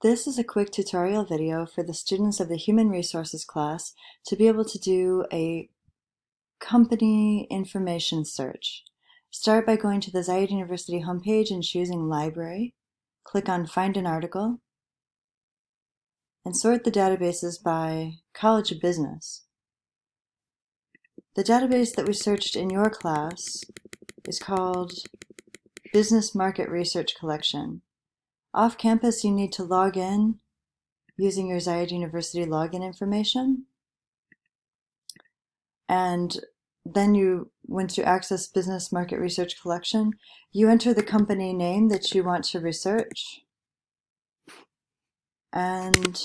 This is a quick tutorial video for the students of the Human Resources class to be able to do a company information search. Start by going to the Zayed University homepage and choosing Library. Click on Find an Article and sort the databases by College of Business. The database that we searched in your class is called Business Market Research Collection. Off campus, you need to log in using your Zayed University login information. And then once you access Business Market Research Collection, you enter the company name that you want to research. And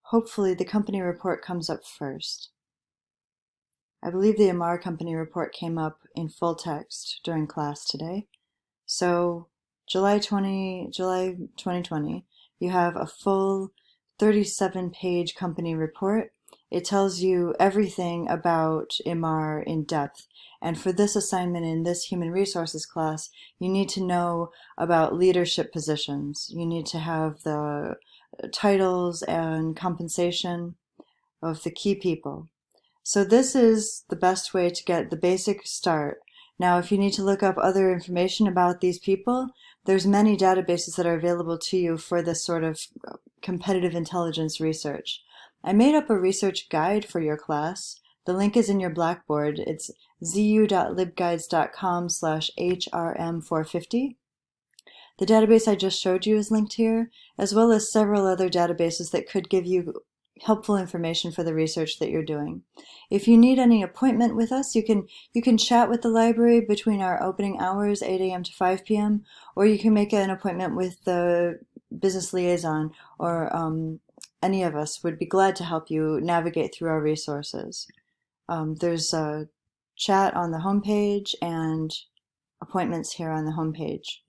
hopefully the company report comes up first. I believe the Amar company report came up in full text during class today. So July 2020, you have a full 37-page company report. It tells you everything about Amar in depth. And for this assignment in this human resources class, you need to know about leadership positions. You need to have the titles and compensation of the key people. So this is the best way to get the basic start. Now, if you need to look up other information about these people, there's many databases that are available to you for this sort of competitive intelligence research. I made up a research guide for your class. The link is in your Blackboard. It's zu.libguides.com/HRM450. The database I just showed you is linked here, as well as several other databases that could give you helpful information for the research that you're doing. If you need any appointment with us, you can chat with the library between our opening hours, 8 a.m. to 5 p.m., or you can make an appointment with the business liaison, or any of us would be glad to help you navigate through our resources. There's a chat on the homepage and appointments here on the homepage.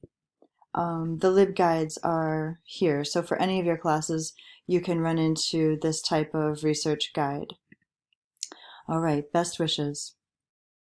The LibGuides are here, so for any of your classes, you can run into this type of research guide. All right, best wishes.